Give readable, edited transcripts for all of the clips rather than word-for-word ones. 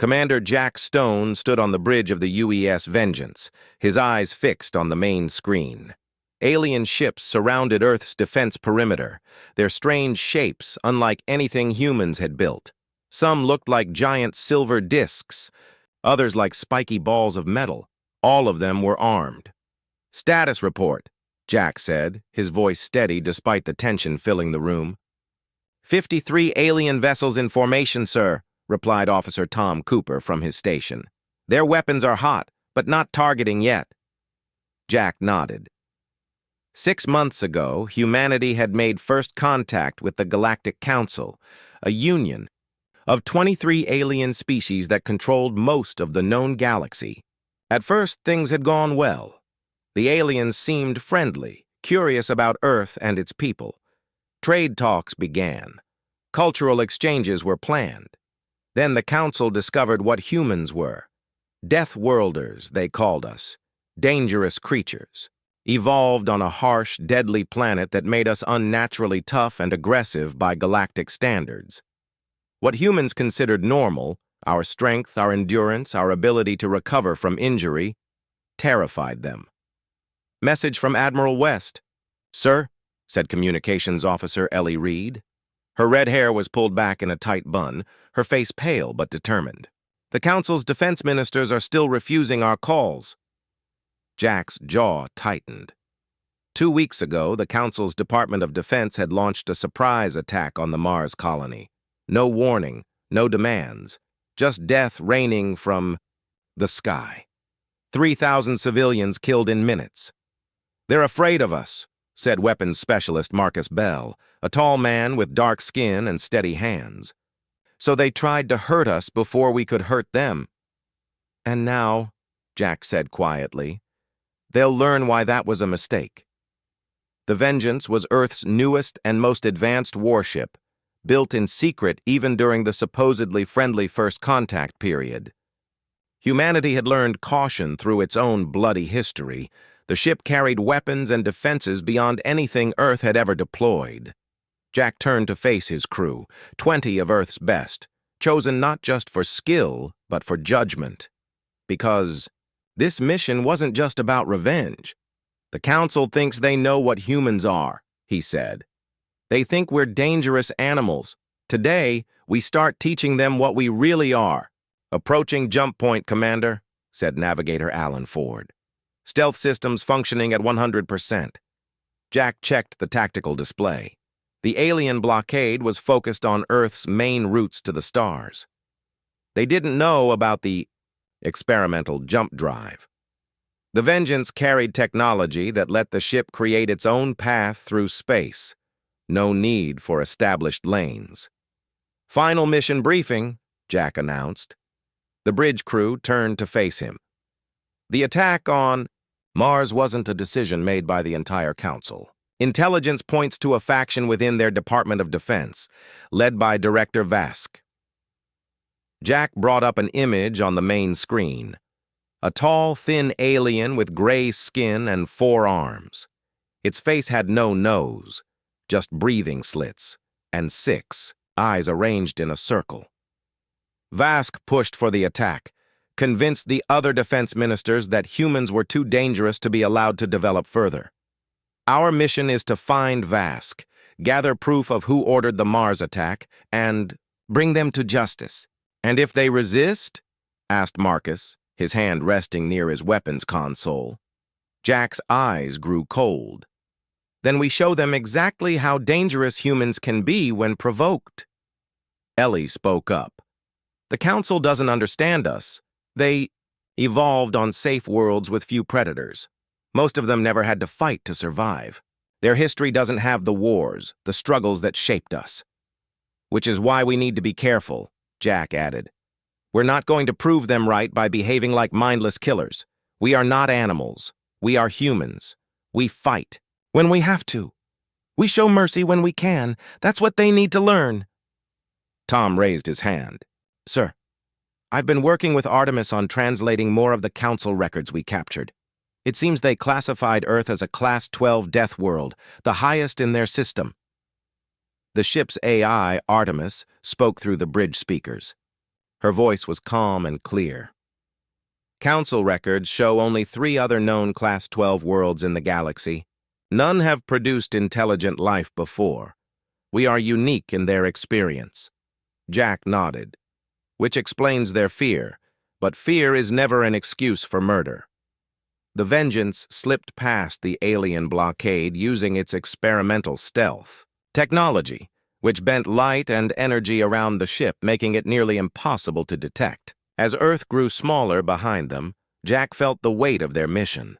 Commander Jack Stone stood on the bridge of the UES Vengeance, his eyes fixed on the main screen. Alien ships surrounded Earth's defense perimeter, their strange shapes unlike anything humans had built. Some looked like giant silver discs, others like spiky balls of metal. All of them were armed. "Status report," Jack said, his voice steady despite the tension filling the room. 53 alien vessels in formation, sir," replied Officer Tom Cooper from his station. "Their weapons are hot, but not targeting yet." Jack nodded. 6 months ago, humanity had made first contact with the Galactic Council, a union of 23 alien species that controlled most of the known galaxy. At first, things had gone well. The aliens seemed friendly, curious about Earth and its people. Trade talks began. Cultural exchanges were planned. Then the Council discovered what humans were. Deathworlders, they called us. Dangerous creatures. Evolved on a harsh, deadly planet that made us unnaturally tough and aggressive by galactic standards. What humans considered normal, our strength, our endurance, our ability to recover from injury, terrified them. "Message from Admiral West." "Sir," said Communications Officer Ellie Reed. Her red hair was pulled back in a tight bun, her face pale but determined. "The Council's defense ministers are still refusing our calls." Jack's jaw tightened. 2 weeks ago, the Council's Department of Defense had launched a surprise attack on the Mars colony. No warning, no demands, just death raining from the sky. 3,000 civilians killed in minutes. "They're afraid of us," said weapons specialist Marcus Bell, a tall man with dark skin and steady hands. "So they tried to hurt us before we could hurt them. And now," Jack said quietly, "they'll learn why that was a mistake." The Vengeance was Earth's newest and most advanced warship, built in secret even during the supposedly friendly first contact period. Humanity had learned caution through its own bloody history. The ship carried weapons and defenses beyond anything Earth had ever deployed. Jack turned to face his crew, 20 of Earth's best, chosen not just for skill, but for judgment. Because this mission wasn't just about revenge. "The Council thinks they know what humans are," he said. "They think we're dangerous animals. Today, we start teaching them what we really are." "Approaching jump point, Commander," said Navigator Alan Ford. "Stealth systems functioning at 100%. Jack checked the tactical display. The alien blockade was focused on Earth's main routes to the stars. They didn't know about the experimental jump drive. The Vengeance carried technology that let the ship create its own path through space. No need for established lanes. "Final mission briefing," Jack announced. The bridge crew turned to face him. The attack on Mars wasn't a decision made by the entire Council. Intelligence points to a faction within their Department of Defense, led by Director Vask. Jack brought up an image on the main screen. A tall, thin alien with gray skin and 4 arms. Its face had no nose, just breathing slits, and 6 eyes arranged in a circle. Vask pushed for the attack, convinced the other defense ministers that humans were too dangerous to be allowed to develop further. "Our mission is to find Vask, gather proof of who ordered the Mars attack, and bring them to justice. And if they resist?" asked Marcus, his hand resting near his weapons console. Jack's eyes grew cold. "Then we show them exactly how dangerous humans can be when provoked." Ellie spoke up. "The Council doesn't understand us. They evolved on safe worlds with few predators. Most of them never had to fight to survive. Their history doesn't have the wars, the struggles that shaped us. Which is why we need to be careful," Jack added. "We're not going to prove them right by behaving like mindless killers. We are not animals. We are humans. We fight when we have to. We show mercy when we can. That's what they need to learn." Tom raised his hand. "Sir, I've been working with Artemis on translating more of the Council records we captured. It seems they classified Earth as a Class 12 death world, the highest in their system." The ship's AI, Artemis, spoke through the bridge speakers. Her voice was calm and clear. Council records show only 3 other known Class 12 worlds in the galaxy. None have produced intelligent life before. We are unique in their experience. Jack nodded, which explains their fear, but fear is never an excuse for murder. The Vengeance slipped past the alien blockade using its experimental stealth technology, which bent light and energy around the ship, making it nearly impossible to detect. As Earth grew smaller behind them, Jack felt the weight of their mission.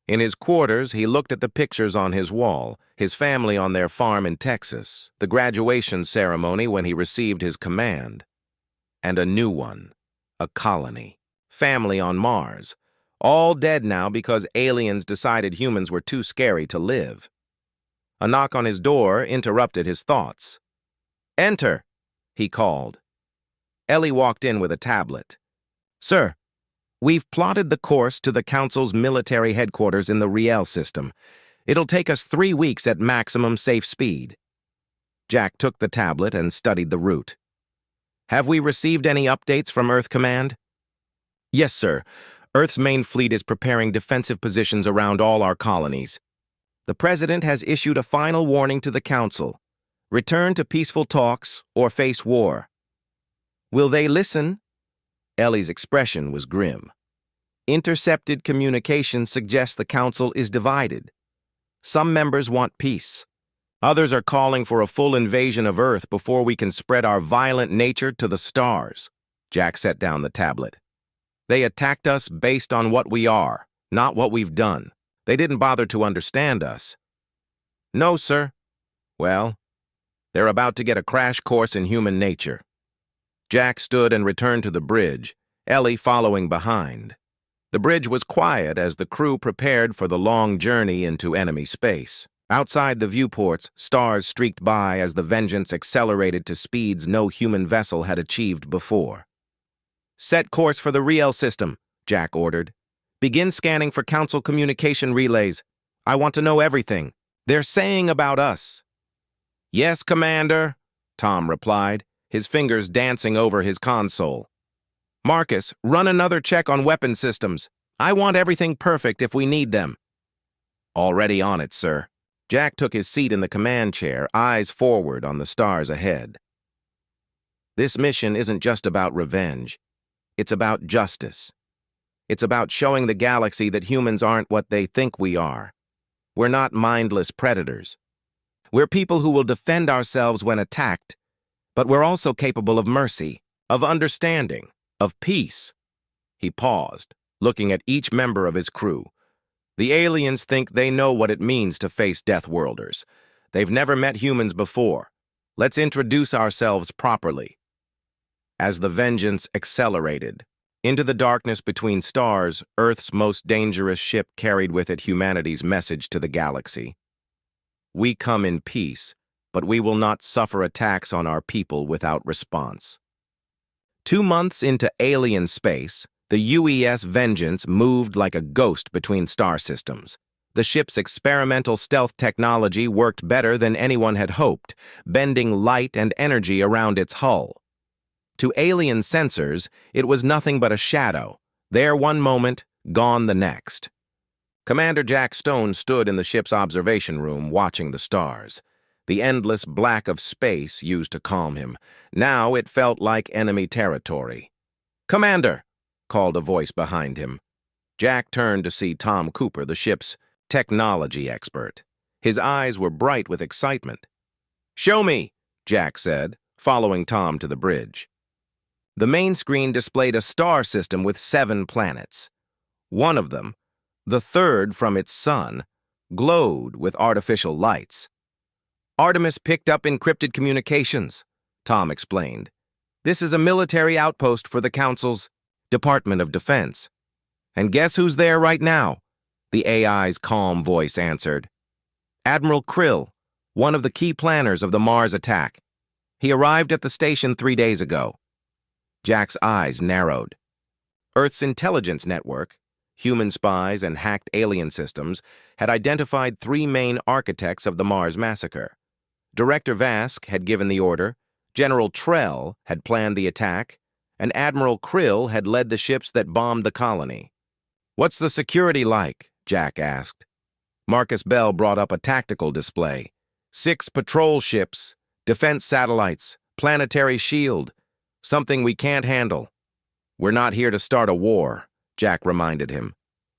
In his quarters, he looked at the pictures on his wall, his family on their farm in Texas, the graduation ceremony when he received his command, and a new one, a colony, family on Mars, all dead now because aliens decided humans were too scary to live. A knock on his door interrupted his thoughts. "Enter," he called. Ellie walked in with a tablet. "Sir, we've plotted the course to the Council's military headquarters in the Riel system. It'll take us 3 weeks at maximum safe speed." Jack took the tablet and studied the route. "Have we received any updates from Earth Command?" "Yes, sir. Earth's main fleet is preparing defensive positions around all our colonies. The President has issued a final warning to the Council. Return to peaceful talks or face war." "Will they listen?" Ellie's expression was grim. "Intercepted communication suggests the Council is divided. Some members want peace. Others are calling for a full invasion of Earth before we can spread our violent nature to the stars." Jack set down the tablet. "They attacked us based on what we are, not what we've done. They didn't bother to understand us." "No, sir." "Well, they're about to get a crash course in human nature." Jack stood and returned to the bridge, Ellie following behind. The bridge was quiet as the crew prepared for the long journey into enemy space. Outside the viewports, stars streaked by as the Vengeance accelerated to speeds no human vessel had achieved before. "Set course for the Riel system," Jack ordered. "Begin scanning for Council communication relays. I want to know everything they're saying about us." "Yes, Commander," Tom replied, his fingers dancing over his console. "Marcus, run another check on weapon systems. I want everything perfect if we need them." "Already on it, sir." Jack took his seat in the command chair, eyes forward on the stars ahead. This mission isn't just about revenge. It's about justice. It's about showing the galaxy that humans aren't what they think we are. We're not mindless predators. We're people who will defend ourselves when attacked, but we're also capable of mercy, of understanding, of peace. He paused, looking at each member of his crew. The aliens think they know what it means to face Deathworlders. They've never met humans before. Let's introduce ourselves properly. As the Vengeance accelerated, into the darkness between stars, Earth's most dangerous ship carried with it humanity's message to the galaxy. "We come in peace, but we will not suffer attacks on our people without response." 2 months into alien space, the UES Vengeance moved like a ghost between star systems. The ship's experimental stealth technology worked better than anyone had hoped, bending light and energy around its hull. To alien sensors, it was nothing but a shadow, there one moment, gone the next. Commander Jack Stone stood in the ship's observation room watching the stars. The endless black of space used to calm him. Now it felt like enemy territory. "Commander!" called a voice behind him. Jack turned to see Tom Cooper, the ship's technology expert. His eyes were bright with excitement. "Show me," Jack said, following Tom to the bridge. The main screen displayed a star system with 7 planets. One of them, the third from its sun, glowed with artificial lights. "Artemis picked up encrypted communications," Tom explained. "This is a military outpost for the Council's Department of Defense. And guess who's there right now?" the AI's calm voice answered. "Admiral Krill, one of the key planners of the Mars attack. He arrived at the station 3 days ago." Jack's eyes narrowed. Earth's intelligence network, human spies and hacked alien systems, had identified 3 main architects of the Mars massacre. Director Vask had given the order, General Trell had planned the attack, and Admiral Krill had led the ships that bombed the colony. "What's the security like?" Jack asked. Marcus Bell brought up a tactical display. 6 patrol ships, defense satellites, planetary shield. Something we can't handle. "We're not here to start a war," Jack reminded him.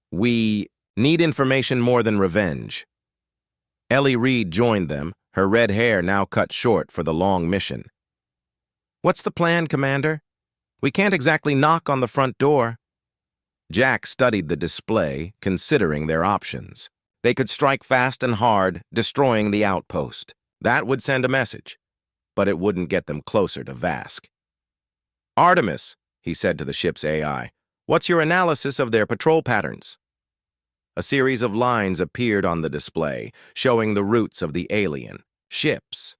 "We need information more than revenge." Ellie Reed joined them, her red hair now cut short for the long mission. "What's the plan, Commander? We can't exactly knock on the front door." Jack studied the display, considering their options. They could strike fast and hard, destroying the outpost. That would send a message, but it wouldn't get them closer to Vask. "Artemis," he said to the ship's AI, "what's your analysis of their patrol patterns?" A series of lines appeared on the display, showing the routes of the alien ships.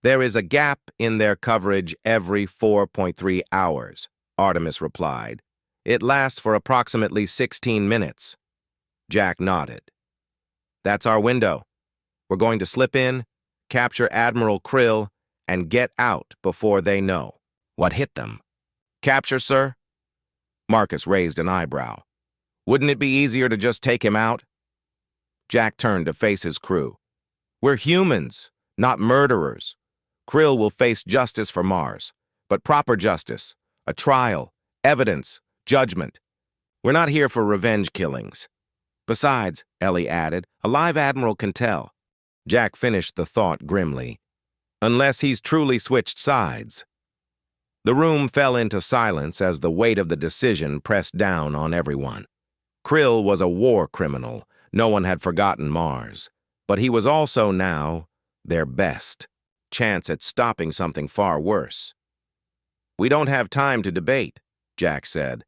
"There is a gap in their coverage every 4.3 hours, Artemis replied. "It lasts for approximately 16 minutes. Jack nodded. "That's our window. We're going to slip in, capture Admiral Krill, and get out before they know what hit them." "Capture, sir?" Marcus raised an eyebrow. "Wouldn't it be easier to just take him out?" Jack turned to face his crew. "We're humans, not murderers. Krill will face justice for Mars, but proper justice, a trial, evidence, judgment. We're not here for revenge killings." "Besides," Ellie added, "a live admiral can tell." Jack finished the thought grimly. "Unless he's truly switched sides." The room fell into silence as the weight of the decision pressed down on everyone. Krill was a war criminal. No one had forgotten Mars. But he was also now their best chance at stopping something far worse. "We don't have time to debate," Jack said.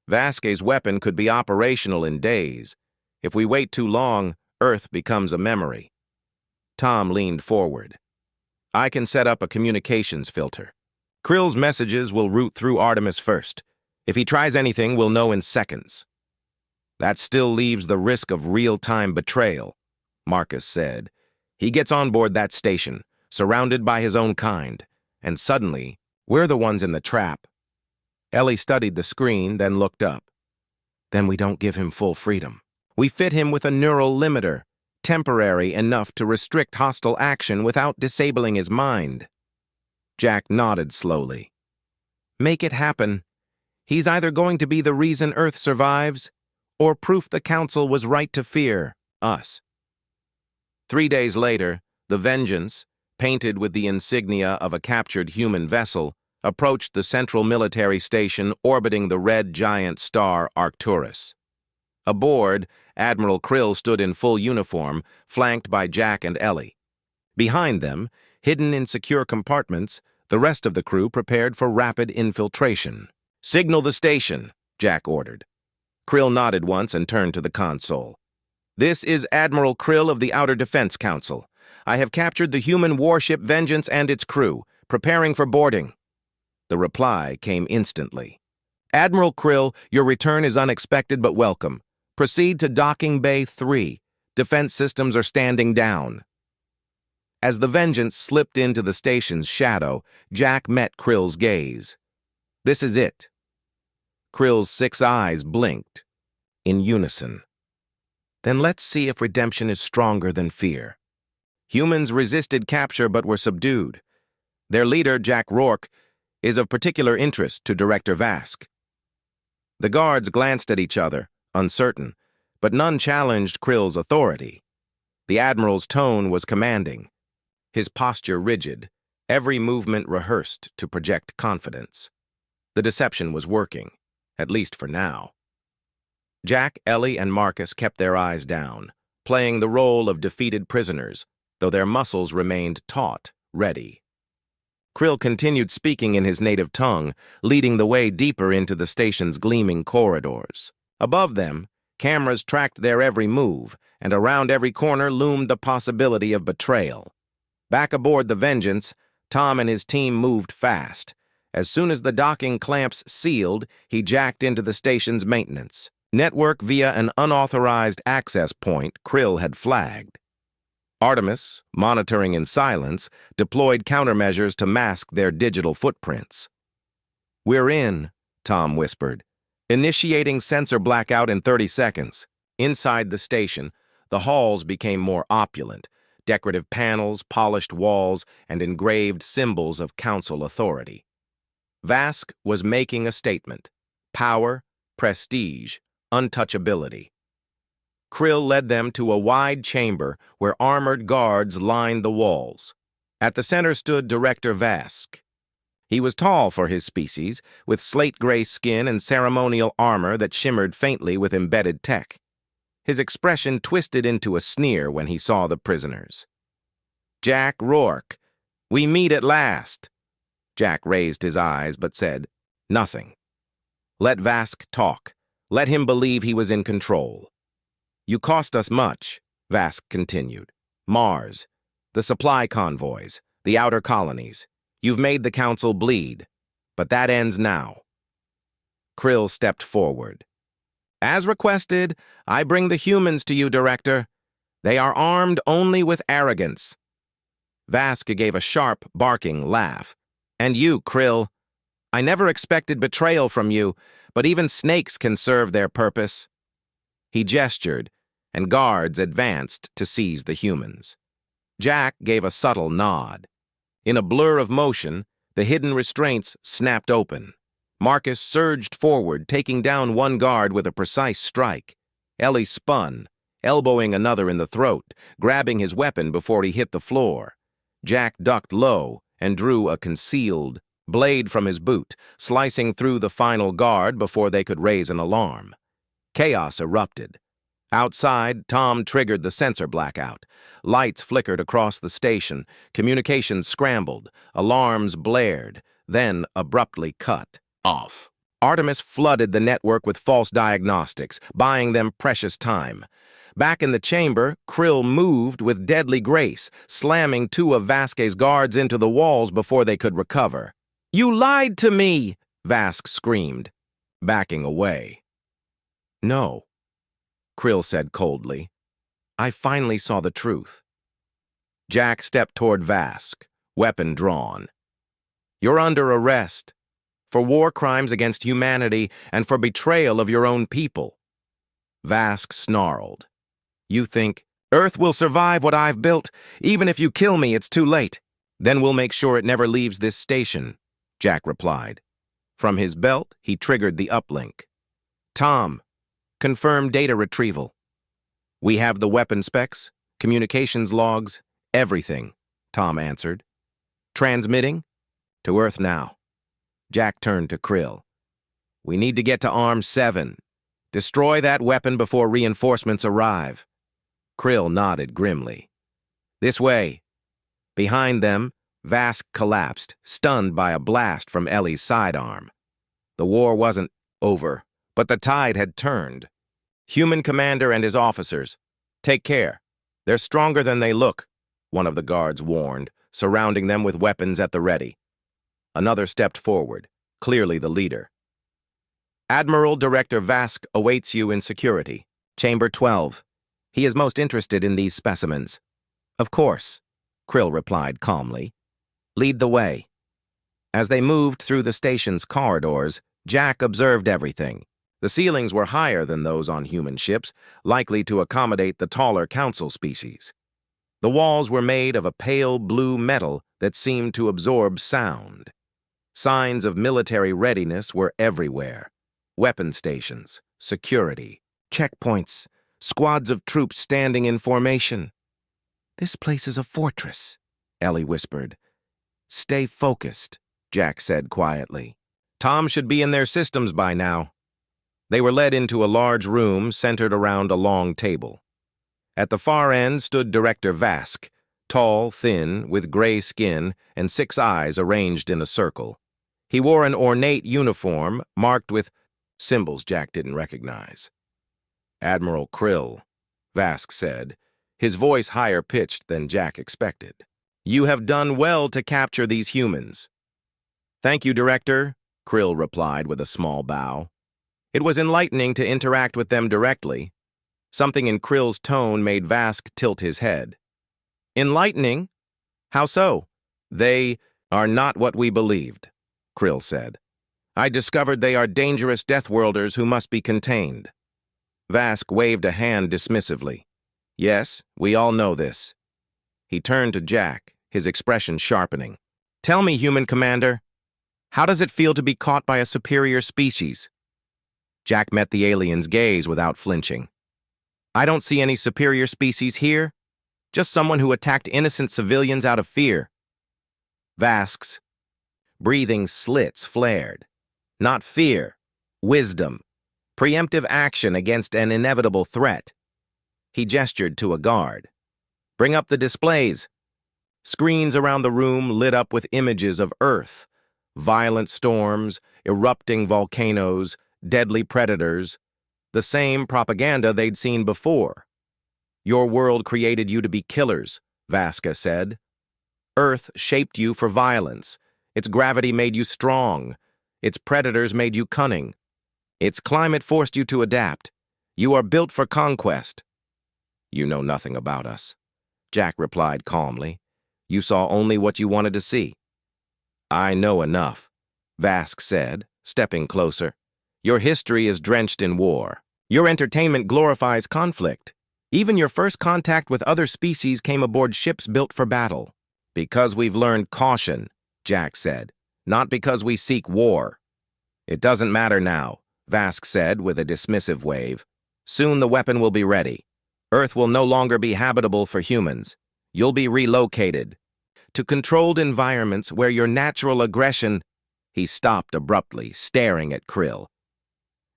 "Vasquez's weapon could be operational in days. If we wait too long, Earth becomes a memory." Tom leaned forward. "I can set up a communications filter. Krill's messages will route through Artemis first. If he tries anything, we'll know in seconds." "That still leaves the risk of real-time betrayal," Marcus said. "He gets on board that station, surrounded by his own kind, and suddenly, we're the ones in the trap." Ellie studied the screen, then looked up. "Then we don't give him full freedom. We fit him with a neural limiter, temporary enough to restrict hostile action without disabling his mind." Jack nodded slowly. "Make it happen. He's either going to be the reason Earth survives, or proof the Council was right to fear us." 3 days later, the Vengeance, painted with the insignia of a captured human vessel, approached the central military station orbiting the red giant star Arcturus. Aboard, Admiral Krill stood in full uniform, flanked by Jack and Ellie. Behind them, hidden in secure compartments, the rest of the crew prepared for rapid infiltration. "Signal the station," Jack ordered. Krill nodded once and turned to the console. "This is Admiral Krill of the Outer Defense Council. I have captured the human warship Vengeance and its crew, preparing for boarding." The reply came instantly. "Admiral Krill, your return is unexpected but welcome. Proceed to Docking Bay 3. Defense systems are standing down." As the Vengeance slipped into the station's shadow, Jack met Krill's gaze. "This is it." Krill's 6 eyes blinked, in unison. "Then let's see if redemption is stronger than fear." Humans resisted capture but were subdued. Their leader, Jack Rourke, is of particular interest to Director Vask. The guards glanced at each other, uncertain, but none challenged Krill's authority. The Admiral's tone was commanding, his posture rigid, every movement rehearsed to project confidence. The deception was working, at least for now. Jack, Ellie, and Marcus kept their eyes down, playing the role of defeated prisoners, though their muscles remained taut, ready. Krill continued speaking in his native tongue, leading the way deeper into the station's gleaming corridors. Above them, cameras tracked their every move, and around every corner loomed the possibility of betrayal. Back aboard the Vengeance, Tom and his team moved fast. As soon as the docking clamps sealed, he jacked into the station's maintenance. Network via an unauthorized access point Krill had flagged. Artemis, monitoring in silence, deployed countermeasures to mask their digital footprints. "We're in," Tom whispered. "Initiating sensor blackout in 30 seconds. Inside the station, the halls became more opulent. Decorative panels, polished walls, and engraved symbols of council authority. Vask was making a statement. Power, prestige, untouchability. Krill led them to a wide chamber where armored guards lined the walls. At the center stood Director Vask. He was tall for his species, with slate-gray skin and ceremonial armor that shimmered faintly with embedded tech. His expression twisted into a sneer when he saw the prisoners. "Jack Rourke, we meet at last." Jack raised his eyes but said nothing. Let Vask talk. Let him believe he was in control. "You cost us much," Vask continued. "Mars, the supply convoys, the outer colonies. You've made the council bleed. But that ends now." Krill stepped forward. "As requested, I bring the humans to you, Director. They are armed only with arrogance." Vask gave a sharp, barking laugh. "And you, Krill. I never expected betrayal from you, but even snakes can serve their purpose." He gestured, and guards advanced to seize the humans. Jack gave a subtle nod. In a blur of motion, the hidden restraints snapped open. Marcus surged forward, taking down one guard with a precise strike. Ellie spun, elbowing another in the throat, grabbing his weapon before he hit the floor. Jack ducked low and drew a concealed blade from his boot, slicing through the final guard before they could raise an alarm. Chaos erupted. Outside, Tom triggered the sensor blackout. Lights flickered across the station, communications scrambled, alarms blared, then abruptly cut off. Artemis flooded the network with false diagnostics, buying them precious time. Back in the chamber, Krill moved with deadly grace, slamming two of Vasquez's guards into the walls before they could recover. "You lied to me!" Vask screamed, backing away. "No," Krill said coldly. "I finally saw the truth." Jack stepped toward Vask, weapon drawn. "You're under arrest for war crimes against humanity and for betrayal of your own people." Vask snarled. "You think Earth will survive what I've built? Even if you kill me, it's too late." "Then we'll make sure it never leaves this station," Jack replied. From his belt, he triggered the uplink. "Tom, confirm data retrieval." "We have the weapon specs, communications logs, everything," Tom answered. "Transmitting? To Earth now." Jack turned to Krill. "We need to get to Arm 7. Destroy that weapon before reinforcements arrive." Krill nodded grimly. "This way." Behind them, Vask collapsed, stunned by a blast from Ellie's sidearm. The war wasn't over, but the tide had turned. "Human commander and his officers. Take care. They're stronger than they look," one of the guards warned, surrounding them with weapons at the ready. Another stepped forward, clearly the leader. "Admiral Director Vask awaits you in security. Chamber 12. He is most interested in these specimens." "Of course," Krill replied calmly. "Lead the way." As they moved through the station's corridors, Jack observed everything. The ceilings were higher than those on human ships, likely to accommodate the taller council species. The walls were made of a pale blue metal that seemed to absorb sound. Signs of military readiness were everywhere. Weapon stations, security, checkpoints, squads of troops standing in formation. "This place is a fortress," Ellie whispered. "Stay focused," Jack said quietly. "Tom should be in their systems by now." They were led into a large room centered around a long table. At the far end stood Director Vask, tall, thin, with gray skin and 6 eyes arranged in a circle. He wore an ornate uniform marked with symbols Jack didn't recognize. "Admiral Krill," Vask said, his voice higher-pitched than Jack expected. "You have done well to capture these humans." "Thank you, Director," Krill replied with a small bow. It was enlightening to interact with them directly. Something in Krill's tone made Vask tilt his head. "Enlightening? How so?" "They are not what we believed," Krill said. I discovered they are dangerous Deathworlders who must be contained. Vask waved a hand dismissively. Yes, we all know this. He turned to Jack, his expression sharpening. Tell me, human commander, how does it feel to be caught by a superior species? Jack met the alien's gaze without flinching. I don't see any superior species here, just someone who attacked innocent civilians out of fear. Vask's breathing slits flared. Not fear, wisdom, preemptive action against an inevitable threat. He gestured to a guard. Bring up the displays. Screens around the room lit up with images of Earth, violent storms, erupting volcanoes, deadly predators, the same propaganda they'd seen before. Your world created you to be killers, Vaska said. Earth shaped you for violence. Its gravity made you strong. Its predators made you cunning. Its climate forced you to adapt. You are built for conquest. You know nothing about us, Jack replied calmly. You saw only what you wanted to see. I know enough, Vask said, stepping closer. Your history is drenched in war. Your entertainment glorifies conflict. Even your first contact with other species came aboard ships built for battle. Because we've learned caution, Jack said, not because we seek war. It doesn't matter now, Vask said with a dismissive wave. Soon the weapon will be ready. Earth will no longer be habitable for humans. You'll be relocated to controlled environments where your natural aggression... He stopped abruptly, staring at Krill.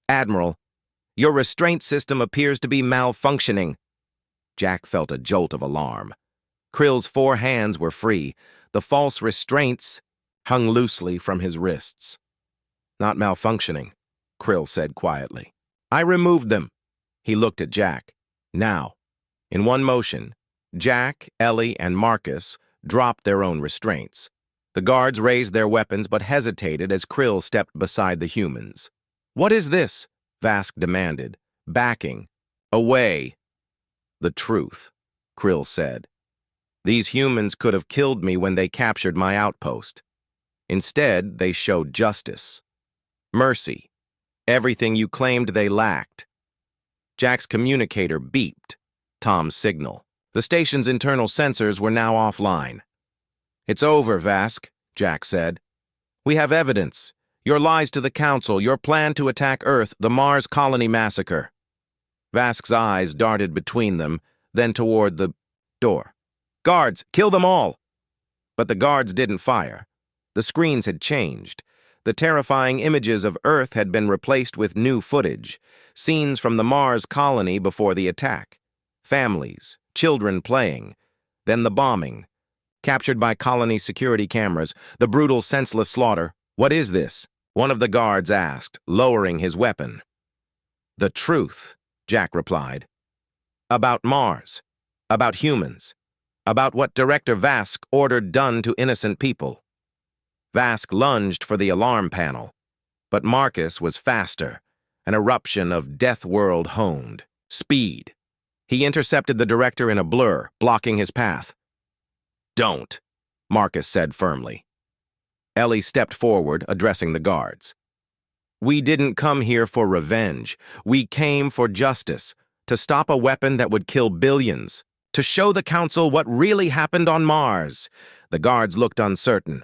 Admiral, your restraint system appears to be malfunctioning. Jack felt a jolt of alarm. Krill's 4 hands were free. The false restraints hung loosely from his wrists. Not malfunctioning, Krill said quietly. I removed them. He looked at Jack. Now, in one motion, Jack, Ellie, and Marcus dropped their own restraints. The guards raised their weapons but hesitated as Krill stepped beside the humans. What is this? Vask demanded, backing. Away. The truth, Krill said. These humans could have killed me when they captured my outpost. Instead, they showed justice. Mercy. Everything you claimed they lacked. Jack's communicator beeped. Tom's signal. The station's internal sensors were now offline. It's over, Vask, Jack said. We have evidence. Your lies to the Council, your plan to attack Earth, the Mars colony massacre. Vask's eyes darted between them, then toward the door. Guards, kill them all! But the guards didn't fire. The screens had changed. The terrifying images of Earth had been replaced with new footage, scenes from the Mars colony before the attack. Families, children playing, then the bombing. Captured by colony security cameras, the brutal, senseless slaughter. What is this? One of the guards asked, lowering his weapon. The truth, Jack replied. About Mars. About humans. About what Director Vask ordered done to innocent people. Vask lunged for the alarm panel, but Marcus was faster, an eruption of Deathworld honed. Speed. He intercepted the director in a blur, blocking his path. Don't, Marcus said firmly. Ellie stepped forward, addressing the guards. We didn't come here for revenge. We came for justice, to stop a weapon that would kill billions, to show the Council what really happened on Mars. The guards looked uncertain.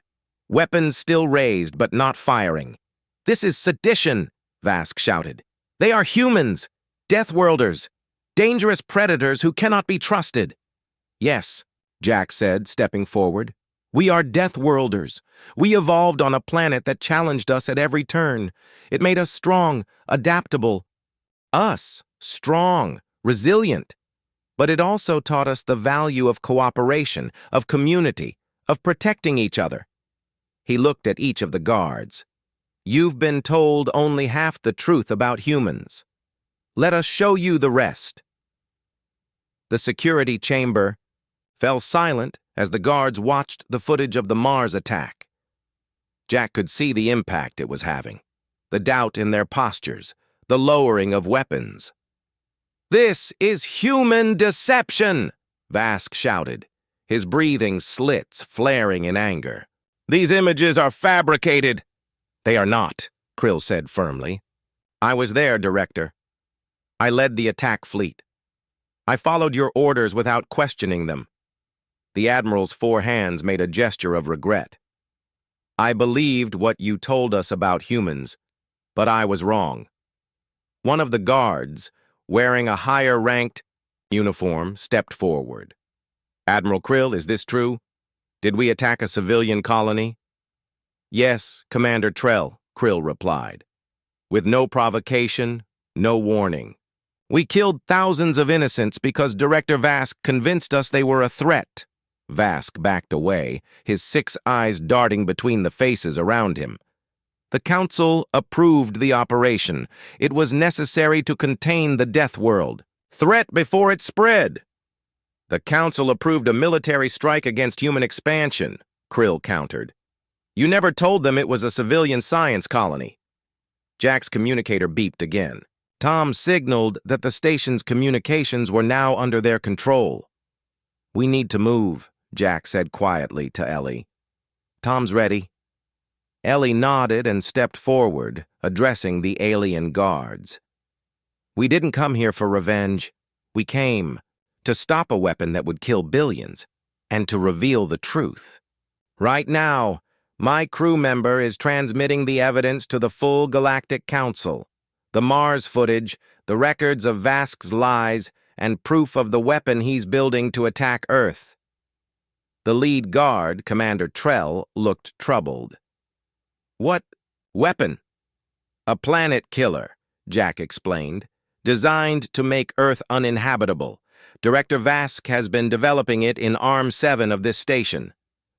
Weapons still raised, but not firing. This is sedition, Vask shouted. They are humans, Deathworlders, dangerous predators who cannot be trusted. Yes, Jack said, stepping forward. We are Deathworlders. We evolved on a planet that challenged us at every turn. It made us strong, adaptable. Us, strong, resilient. But it also taught us the value of cooperation, of community, of protecting each other. He looked at each of the guards. You've been told only half the truth about humans. Let us show you the rest. The security chamber fell silent as the guards watched the footage of the Mars attack. Jack could see the impact it was having, the doubt in their postures, the lowering of weapons. This is human deception, Vask shouted, his breathing slits flaring in anger. These images are fabricated. They are not, Krill said firmly. I was there, Director. I led the attack fleet. I followed your orders without questioning them. The Admiral's four hands made a gesture of regret. I believed what you told us about humans, but I was wrong. One of the guards, wearing a higher-ranked uniform, stepped forward. Admiral Krill, is this true? Did we attack a civilian colony? Yes, Commander Trell, Krill replied. With no provocation, no warning. We killed thousands of innocents because Director Vask convinced us they were a threat. Vask backed away, his 6 eyes darting between the faces around him. The Council approved the operation. It was necessary to contain the Death World. Threat before it spread. The Council approved a military strike against human expansion, Krill countered. You never told them it was a civilian science colony. Jack's communicator beeped again. Tom signaled that the station's communications were now under their control. We need to move, Jack said quietly to Ellie. Tom's ready. Ellie nodded and stepped forward, addressing the alien guards. We didn't come here for revenge. We came to stop a weapon that would kill billions and to reveal the truth. Right now, my crew member is transmitting the evidence to the full Galactic Council. The Mars footage, the records of Vask's lies, and proof of the weapon he's building to attack Earth. The lead guard, Commander Trell, looked troubled. What weapon? A planet killer, Jack explained, designed to make Earth uninhabitable. Director Vask has been developing it in Arm 7 of this station.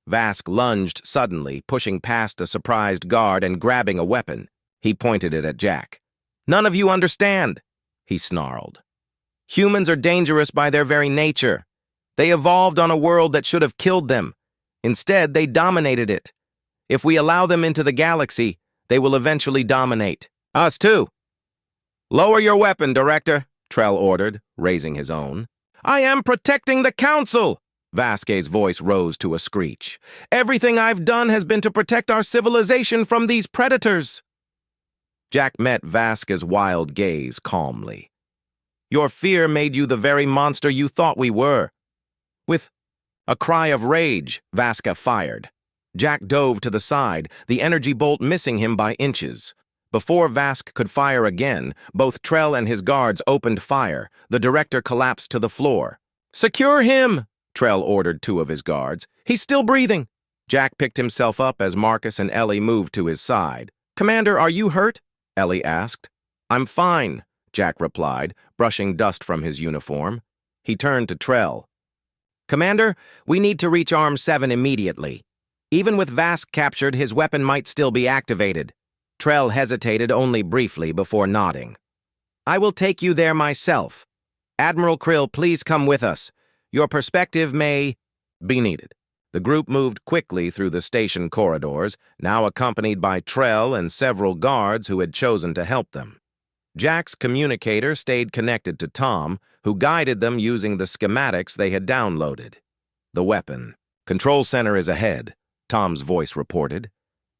Vask lunged suddenly, pushing past a surprised guard and grabbing a weapon. He pointed it at Jack. None of you understand, he snarled. Humans are dangerous by their very nature. They evolved on a world that should have killed them. Instead, they dominated it. If we allow them into the galaxy, they will eventually dominate. Us too. Lower your weapon, Director, Trell ordered, raising his own. I am protecting the Council! Vasquez's voice rose to a screech. Everything I've done has been to protect our civilization from these predators. Jack met Vasquez's wild gaze calmly. Your fear made you the very monster you thought we were. With a cry of rage, Vasquez fired. Jack dove to the side, the energy bolt missing him by inches. Before Vask could fire again, both Trell and his guards opened fire. The Director collapsed to the floor. Secure him, Trell ordered 2 of his guards. He's still breathing. Jack picked himself up as Marcus and Ellie moved to his side. Commander, are you hurt? Ellie asked. I'm fine, Jack replied, brushing dust from his uniform. He turned to Trell. Commander, we need to reach Arm 7 immediately. Even with Vask captured, his weapon might still be activated. Trell hesitated only briefly before nodding. I will take you there myself. Admiral Krill, please come with us. Your perspective may be needed. The group moved quickly through the station corridors, now accompanied by Trell and several guards who had chosen to help them. Jack's communicator stayed connected to Tom, who guided them using the schematics they had downloaded. The weapon. Control center is ahead, Tom's voice reported.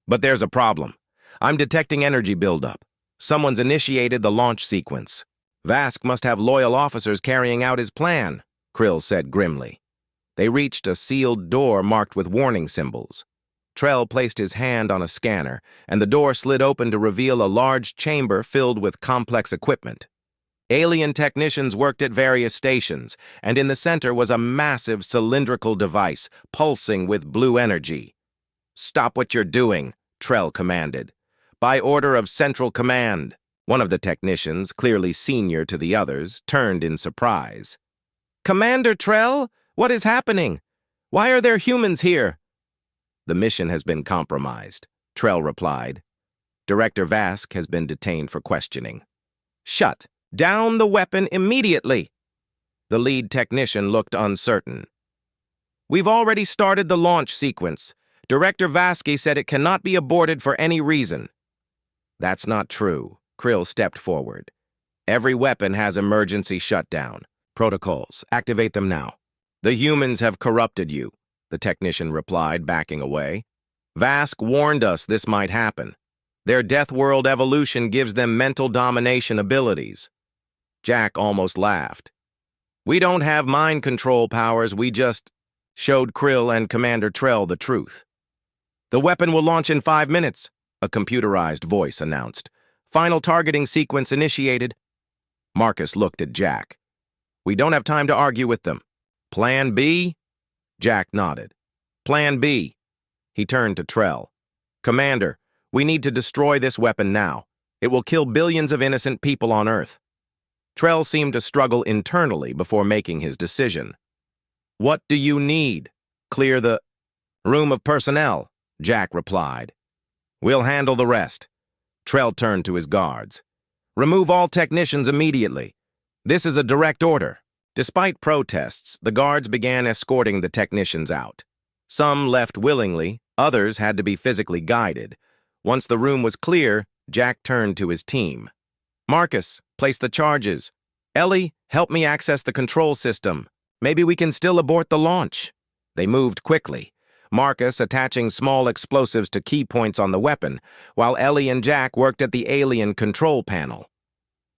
But there's a problem. I'm detecting energy buildup. Someone's initiated the launch sequence. Vask must have loyal officers carrying out his plan, Krill said grimly. They reached a sealed door marked with warning symbols. Trell placed his hand on a scanner, and the door slid open to reveal a large chamber filled with complex equipment. Alien technicians worked at various stations, and in the center was a massive cylindrical device, pulsing with blue energy. Stop what you're doing, Trell commanded. By order of Central Command. One of the technicians, clearly senior to the others, turned in surprise. Commander Trell? What is happening? Why are there humans here? The mission has been compromised, Trell replied. Director Vask has been detained for questioning. Shut down the weapon immediately. The lead technician looked uncertain. We've already started the launch sequence. Director Vasky said it cannot be aborted for any reason. That's not true. Krill stepped forward. Every weapon has emergency shutdown. Protocols. Activate them now. The humans have corrupted you, the technician replied, backing away. Vask warned us this might happen. Their Death World evolution gives them mental domination abilities. Jack almost laughed. We don't have mind control powers, we just showed Krill and Commander Trell the truth. The weapon will launch in 5 minutes, a computerized voice announced. Final targeting sequence initiated. Marcus looked at Jack. We don't have time to argue with them. Plan B? Jack nodded. Plan B. He turned to Trell. Commander, we need to destroy this weapon now. It will kill billions of innocent people on Earth. Trell seemed to struggle internally before making his decision. What do you need? Clear the room of personnel, Jack replied. We'll handle the rest. Trell turned to his guards. Remove all technicians immediately. This is a direct order. Despite protests, the guards began escorting the technicians out. Some left willingly, others had to be physically guided. Once the room was clear, Jack turned to his team. Marcus, place the charges. Ellie, help me access the control system. Maybe we can still abort the launch. They moved quickly, Marcus attaching small explosives to key points on the weapon, while Ellie and Jack worked at the alien control panel.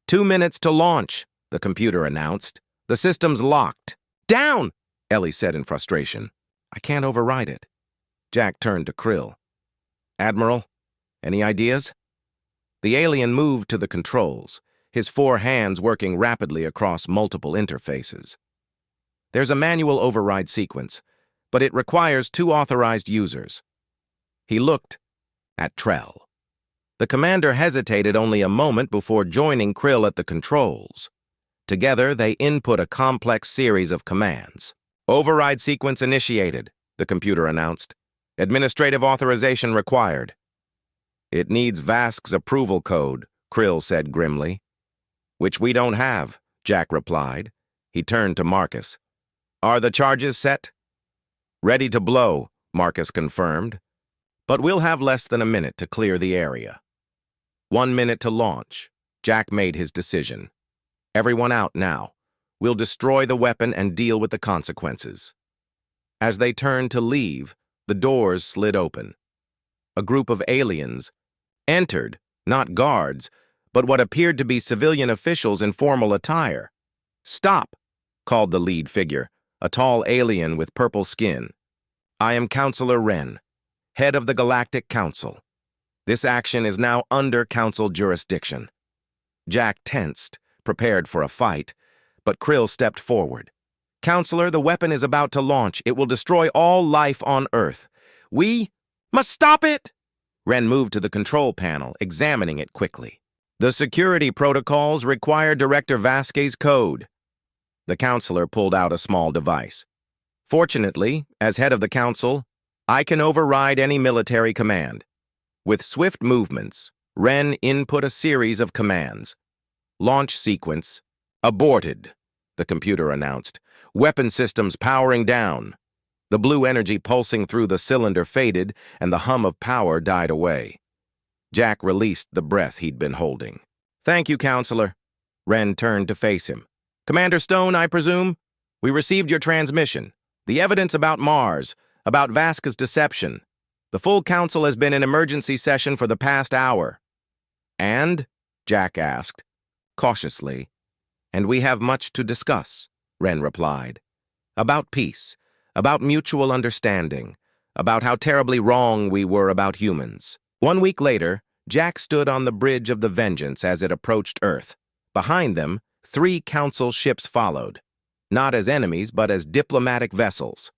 2 minutes to launch, the computer announced. The system's locked. Down, Ellie said in frustration. I can't override it. Jack turned to Krill. Admiral, any ideas? The alien moved to the controls, his 4 hands working rapidly across multiple interfaces. There's a manual override sequence, but it requires 2 authorized users. He looked at Trell. The commander hesitated only a moment before joining Krill at the controls. Together, they input a complex series of commands. Override sequence initiated, the computer announced. Administrative authorization required. It needs Vask's approval code, Krill said grimly. Which we don't have, Jack replied. He turned to Marcus. Are the charges set? Ready to blow, Marcus confirmed. But we'll have less than a minute to clear the area. 1 minute to launch. Jack made his decision. Everyone out now. We'll destroy the weapon and deal with the consequences. As they turned to leave, the doors slid open. A group of aliens entered, not guards, but what appeared to be civilian officials in formal attire. Stop, called the lead figure, a tall alien with purple skin. I am Counselor Wren, head of the Galactic Council. This action is now under Council jurisdiction. Jack tensed, prepared for a fight, but Krill stepped forward. Counselor, the weapon is about to launch. It will destroy all life on Earth. We must stop it! Wren moved to the control panel, examining it quickly. The security protocols require Director Vasquez's code. The counselor pulled out a small device. Fortunately, as head of the council, I can override any military command. With swift movements, Wren input a series of commands. Launch sequence aborted, the computer announced. Weapon systems powering down. The blue energy pulsing through the cylinder faded, and the hum of power died away. Jack released the breath he'd been holding. Thank you, Counselor. Wren turned to face him. Commander Stone, I presume? We received your transmission. The evidence about Mars, about Vaska's deception. The full council has been in emergency session for the past hour. And? Jack asked, cautiously. And we have much to discuss, Wren replied. About peace, about mutual understanding, about how terribly wrong we were about humans. 1 week later, Jack stood on the bridge of the Vengeance as it approached Earth. Behind them, 3 council ships followed, not as enemies, but as diplomatic vessels.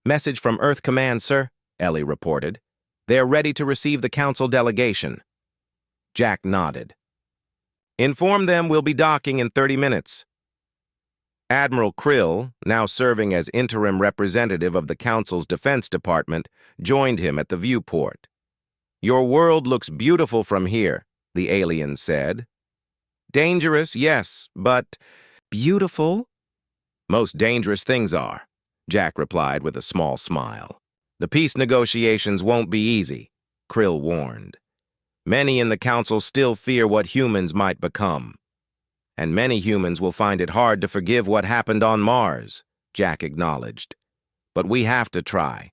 Message from Earth Command, sir, Ellie reported. They're ready to receive the council delegation. Jack nodded. Inform them we'll be docking in 30 minutes. Admiral Krill, now serving as interim representative of the council's defense department, joined him at the viewport. Your world looks beautiful from here, the alien said. Dangerous, yes, but beautiful? Most dangerous things are, Jack replied with a small smile. The peace negotiations won't be easy, Krill warned. Many in the council still fear what humans might become. And many humans will find it hard to forgive what happened on Mars, Jack acknowledged. But we have to try.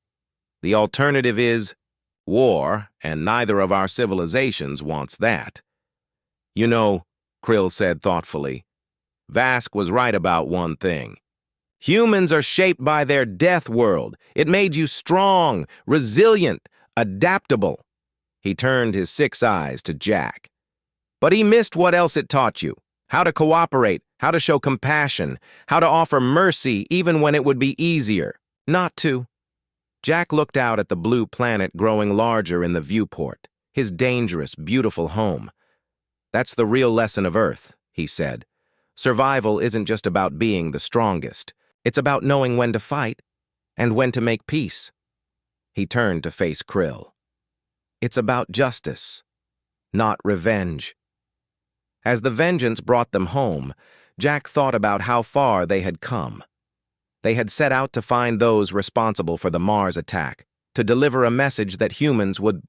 The alternative is War, and neither of our civilizations wants that. You know, Krill said thoughtfully, Vask was right about one thing. Humans are shaped by their death world. It made you strong, resilient, adaptable. He turned his 6 eyes to Jack. But he missed what else it taught you. How to cooperate, how to show compassion, how to offer mercy even when it would be easier not to. Jack looked out at the blue planet growing larger in the viewport, his dangerous, beautiful home. That's the real lesson of Earth, he said. Survival isn't just about being the strongest. It's about knowing when to fight and when to make peace. He turned to face Krill. It's about justice, not revenge. As the vengeance brought them home, Jack thought about how far they had come. They had set out to find those responsible for the Mars attack, to deliver a message that humans would